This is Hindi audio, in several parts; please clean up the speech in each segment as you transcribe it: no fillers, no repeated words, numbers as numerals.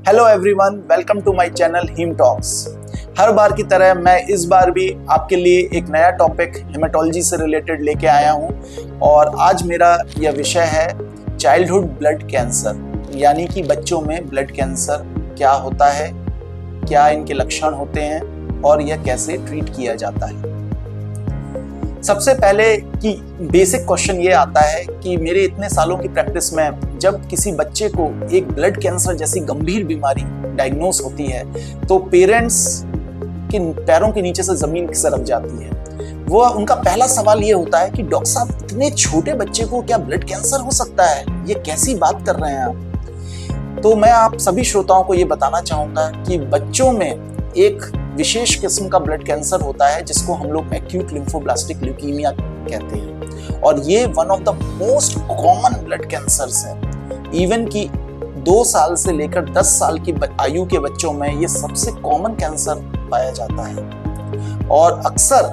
Hello everyone, welcome to my channel Heem Talks. हर बार की तरह मैं इस बार भी आपके लिए एक नया टॉपिक हेमेटोलॉजी से रिलेटेड लेके आया हूँ और आज मेरा यह विषय है चाइल्डहुड ब्लड कैंसर, यानी कि बच्चों में ब्लड कैंसर क्या होता है, क्या इनके लक्षण होते हैं और यह कैसे ट्रीट किया जाता है। सबसे पहले कि बेसिक क्वेश्चन ये आता है कि मेरे इतने सालों की प्रैक्टिस में जब किसी बच्चे को एक ब्लड कैंसर जैसी गंभीर बीमारी डायग्नोस होती है तो पेरेंट्स के पैरों के नीचे से जमीन सरक जाती है। वो उनका पहला सवाल ये होता है कि डॉक्टर साहब, इतने छोटे बच्चे को क्या ब्लड कैंसर हो सकता है? ये कैसी बात कर रहे हैं आप? तो मैं आप सभी श्रोताओं को ये बताना चाहूंगा कि बच्चों में एक विशेष किस्म का ब्लड कैंसर होता है जिसको हम लोग एक्यूट लिम्फोब्लास्टिक ल्यूकीमिया कहते हैं और ये one of the most common blood cancers है। इवन कि 2 साल से लेकर 10 साल की आयु के बच्चों में ये सबसे कॉमन कैंसर पाया जाता है और अक्सर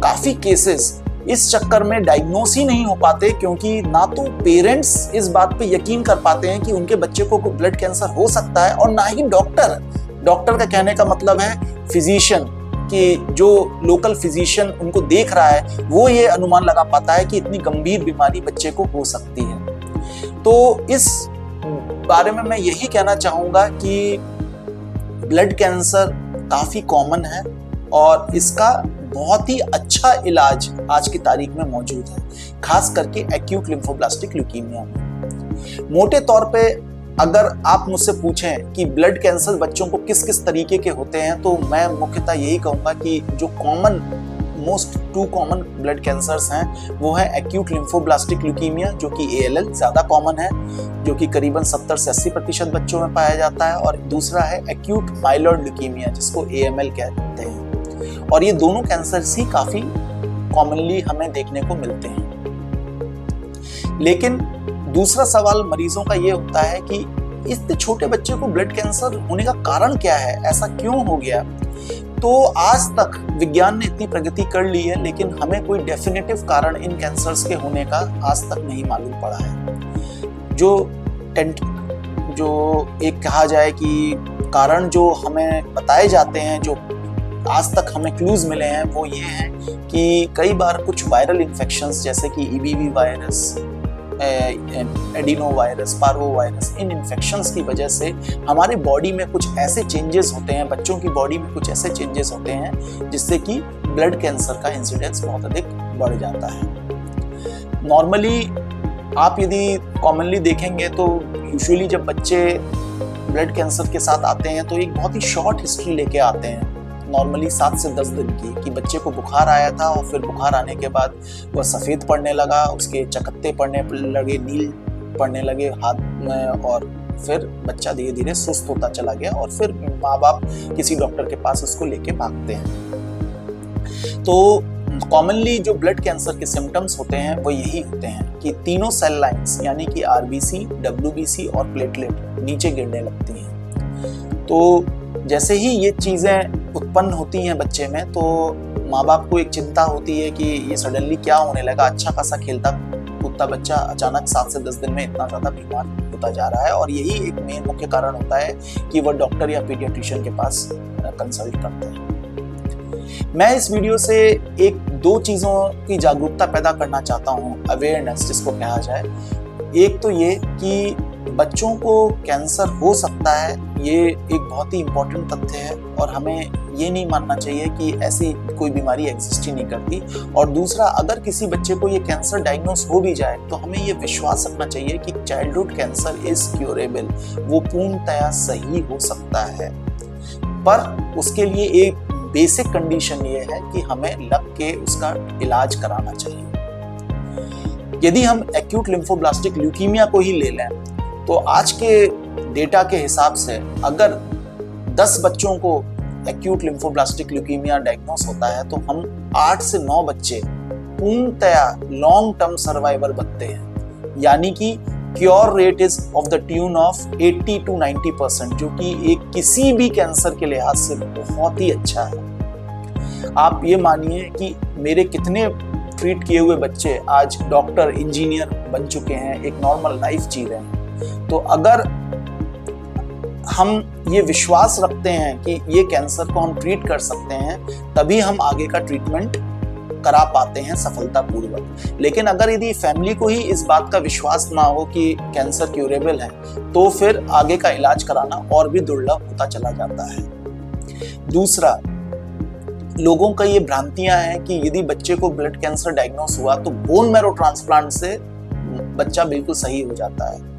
काफी केसेस इस चक्कर में डायग्नोस ही नहीं हो पाते क्योंकि ना तो पेरेंट्स इस बात पे यकीन कर पाते हैं कि उनके बच्चे को ब्लड कैंसर हो सकता है और ना ही डॉक्टर का कहने का मतलब है फिजिशियन, कि जो लोकल फिजिशियन उनको देख रहा है वो ये अनुमान लगा पाता है कि इतनी गंभीर बीमारी बच्चे को हो सकती है। तो इस बारे में मैं यही कहना चाहूंगा कि ब्लड कैंसर काफी कॉमन है और इसका बहुत ही अच्छा इलाज आज की तारीख में मौजूद है, खास करके एक्यूट लिम्फोब्लास्टिक ल्यूकीमिया में। मोटे तौर पे अगर आप मुझसे पूछें कि ब्लड कैंसर बच्चों को किस किस तरीके के होते हैं तो मैं मुख्यतः यही कहूंगा कि जो मोस्ट 2 कॉमन ब्लड कैंसर्स हैं वो है एक्यूट लिम्फोब्लास्टिक ल्यूकीमिया, जो कि ALL ज्यादा कॉमन है, जो कि करीबन 70 से 80% बच्चों में पाया जाता है, और दूसरा है एक्यूट माइलॉइड ल्यूकीमिया जिसको AML कहते हैं। और ये दोनों कैंसर्स ही काफी कॉमनली हमें देखने को मिलते हैं। लेकिन दूसरा सवाल मरीजों का ये होता है कि इतने छोटे बच्चे को ब्लड कैंसर होने का कारण क्या है, ऐसा क्यों हो गया? तो आज तक विज्ञान ने इतनी प्रगति कर ली है लेकिन हमें कोई डेफिनेटिव कारण इन कैंसर्स के होने का आज तक नहीं मालूम पड़ा है। जो एक कहा जाए कि कारण जो हमें बताए जाते हैं, जो आज तक हमें क्लूज मिले हैं, वो ये हैं कि कई बार कुछ वायरल इन्फेक्शंस जैसे कि EBV virus, adeno virus, parvo virus, इन इन्फेक्शंस की वजह से हमारे बॉडी में कुछ ऐसे चेंजेस होते हैं, बच्चों की बॉडी में कुछ ऐसे चेंजेस होते हैं जिससे कि ब्लड कैंसर का इंसिडेंस बहुत अधिक बढ़ जाता है। नॉर्मली आप यदि कॉमनली देखेंगे तो यूजुअली जब बच्चे ब्लड कैंसर के साथ आते हैं तो एक बहुत ही शॉर्ट हिस्ट्री लेके आते हैं, नॉर्मली 7 से 10 दिन की, कि बच्चे को बुखार आया था और फिर बुखार आने के बाद वह सफ़ेद पड़ने लगा, उसके चकत्ते पड़ने लगे, नील पड़ने लगे हाथ में, और फिर बच्चा धीरे धीरे सुस्त होता चला गया और फिर माँ बाप किसी डॉक्टर के पास उसको लेके भागते हैं। तो कॉमनली जो ब्लड कैंसर के सिम्टम्स होते हैं वो यही होते हैं कि तीनों सेल लाइन्स यानी कि RBC, WBC और प्लेटलेट नीचे गिरने लगती हैं। तो जैसे ही ये चीज़ें उत्पन्न होती हैं बच्चे में तो माँ बाप को एक चिंता होती है कि ये सडनली क्या होने लगा, अच्छा खासा खेलता कूदता बच्चा अचानक 7 से 10 दिन में इतना ज़्यादा बीमार होता जा रहा है, और यही एक मेन मुख्य कारण होता है कि वह डॉक्टर या पीडियाट्रिशियन के पास कंसल्ट करते हैं। मैं इस वीडियो से 1-2 चीज़ों की जागरूकता पैदा करना चाहता हूँ, अवेयरनेस जिसको कहा जाए। एक तो ये कि बच्चों को कैंसर हो सकता है, ये एक बहुत ही इम्पोर्टेंट तथ्य है और हमें ये नहीं मानना चाहिए कि ऐसी कोई बीमारी एग्जिस्ट ही नहीं करती। और दूसरा, अगर किसी बच्चे को ये कैंसर डायग्नोस हो भी जाए तो हमें ये विश्वास रखना चाहिए कि चाइल्डहुड कैंसर इज क्यूरेबल, वो पूर्णतया सही हो सकता है, पर उसके लिए एक बेसिक कंडीशन ये है कि हमें लग के उसका इलाज कराना चाहिए। यदि हम एक्यूट लिम्फोब्लास्टिक ल्यूकीमिया को ही ले लें तो आज के डेटा के हिसाब से अगर 10 बच्चों को एक्यूट लिम्फोब्लास्टिक ल्यूकीमिया डायग्नोस होता है तो हम 8 से 9 बच्चे पूर्णतया लॉन्ग टर्म सर्वाइवर बनते हैं, यानी कि cure rate is of the tune of 80 to 90%, जो कि एक किसी भी कैंसर के लिहाज से बहुत ही अच्छा है। आप ये मानिए कि मेरे कितने ट्रीट किए हुए बच्चे आज डॉक्टर, इंजीनियर बन चुके हैं, एक नॉर्मल लाइफ जी रहे हैं। तो अगर हम ये विश्वास रखते हैं कि ये कैंसर को हम ट्रीट कर सकते हैं, तभी हम आगे का ट्रीटमेंट करा पाते हैं सफलतापूर्वक। लेकिन अगर यदि फैमिली को ही इस बात का विश्वास ना हो कि कैंसर क्यूरेबल है, तो फिर आगे का इलाज कराना और भी दुर्लभ होता चला जाता है। दूसरा, लोगों का ये भ्रांतियां हैं कि यदि बच्चे को ब्लड कैंसर डायग्नोस हुआ तो बोन मैरो ट्रांसप्लांट से बच्चा बिल्कुल सही हो जाता है।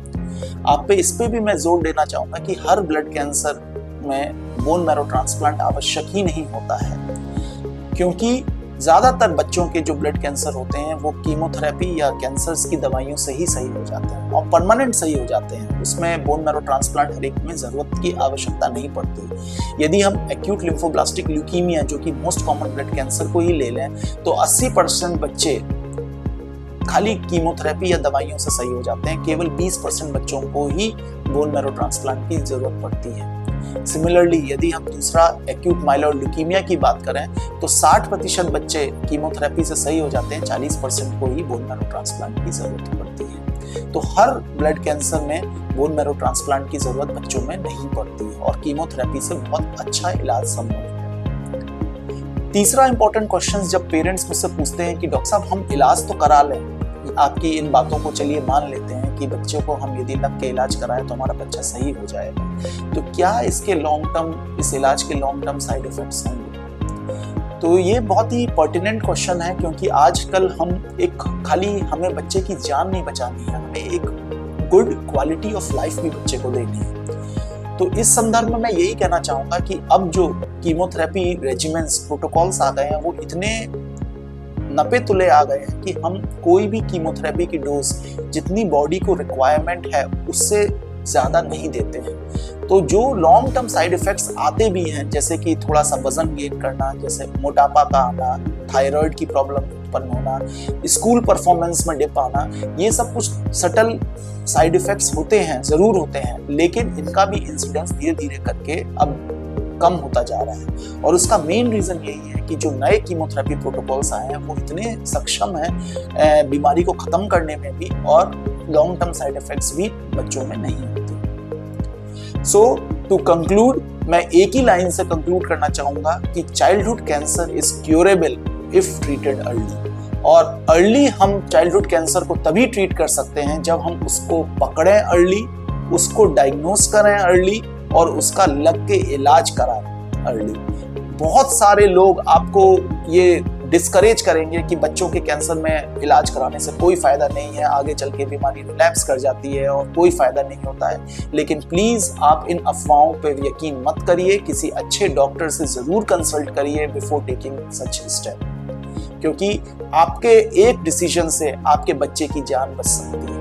आप पे इस पे भी मैं जोर देना चाहूंगा कि हर ब्लड कैंसर में बोन मैरो ट्रांसप्लांट आवश्यक ही नहीं होता है, क्योंकि ज्यादातर बच्चों के जो ब्लड कैंसर होते हैं वो कीमोथेरेपी या कैंसर्स की दवाइयों से ही सही हो जाते हैं और परमानेंट सही हो जाते हैं। उसमें बोन मैरो ट्रांसप्लांट हर एक में जरूरत की आवश्यकता नहीं पड़ती। यदि हम एक्यूट लिम्फोब्लास्टिक ल्यूकीमिया, जो कि मोस्ट कॉमन ब्लड कैंसर को ही ले लें, तो 80% बच्चे खाली कीमोथेरेपी या दवाइयों से सही हो जाते हैं। केवल 20% बच्चों को ही बोन मैरो ट्रांसप्लांट की जरूरत पड़ती है। सिमिलरली, यदि हम दूसरा एक्यूट माइलॉइड ल्यूकीमिया की बात करें तो 60% बच्चे कीमोथेरेपी से सही हो जाते हैं, 40% को ही बोन मैरो ट्रांसप्लांट की जरूरत पड़ती है। तो हर ब्लड कैंसर में बोन मैरो ट्रांसप्लांट की जरूरत बच्चों में नहीं पड़ती है और कीमोथेरेपी से बहुत अच्छा इलाज संभव है। तीसरा इंपॉर्टेंट क्वेश्चन जब पेरेंट्स मुझसे पूछते हैं कि डॉक्टर साहब हम इलाज तो करा लें, आपकी इन बातों को चलिए मान लेते हैं कि बच्चे को हम यदि लग के इलाज कराएं तो हमारा बच्चा सही हो जाएगा, तो क्या इसके लॉन्ग टर्म, इस इलाज के लॉन्ग टर्म साइड इफेक्ट्स होंगे? तो ये बहुत ही पर्टिनेंट क्वेश्चन है, क्योंकि आजकल हम एक खाली हमें बच्चे की जान नहीं बचानी है, हमें एक गुड क्वालिटी ऑफ लाइफ भी बच्चे को देनी है। तो इस संदर्भ में मैं यही कहना चाहूंगा कि अब जो कीमोथेरेपी रेजिमेंट्स, प्रोटोकॉल्स आ गए हैं, वो इतने नपे तुले आ गए हैं कि हम कोई भी कीमोथेरेपी की डोज जितनी बॉडी को रिक्वायरमेंट है उससे ज्यादा नहीं देते हैं। तो जो लॉन्ग टर्म साइड इफेक्ट्स आते भी हैं, जैसे कि थोड़ा सा वजन गेन करना, जैसे मोटापा का आना, थायराइड की प्रॉब्लम उत्पन्न होना, स्कूल परफॉर्मेंस में डिप आना, ये सब कुछ सटल साइड इफेक्ट्स होते हैं, जरूर होते हैं, लेकिन इनका भी इंसिडेंस धीरे धीरे करके अब कम होता जा रहा है। और उसका मेन रीजन यही है कि जो नए कीमोथेरेपी प्रोटोकॉल्स आए हैं वो इतने सक्षम हैं बीमारी को खत्म करने में भी, और लॉन्ग टर्म साइड इफेक्ट्स भी बच्चों में नहीं होते। सो टू कंक्लूड, मैं एक ही लाइन से कंक्लूड करना चाहूंगा कि childhood cancer is curable if treated early. और अर्ली हम चाइल्डहुड कैंसर को तभी ट्रीट कर सकते हैं जब हम उसको पकड़ें अर्ली, उसको डायग्नोस करें अर्ली और उसका लग के इलाज कराएं अर्ली। बहुत सारे लोग आपको ये डिस्करेज करेंगे कि बच्चों के कैंसर में इलाज कराने से कोई फायदा नहीं है, आगे चल के बीमारी रिलैप्स कर जाती है और कोई फायदा नहीं होता है। लेकिन प्लीज आप इन अफवाहों पर यकीन मत करिए, किसी अच्छे डॉक्टर से जरूर कंसल्ट करिए बिफोर टेकिंग सच स्टेप, क्योंकि आपके एक डिसीजन से आपके बच्चे की जान बच सकती है।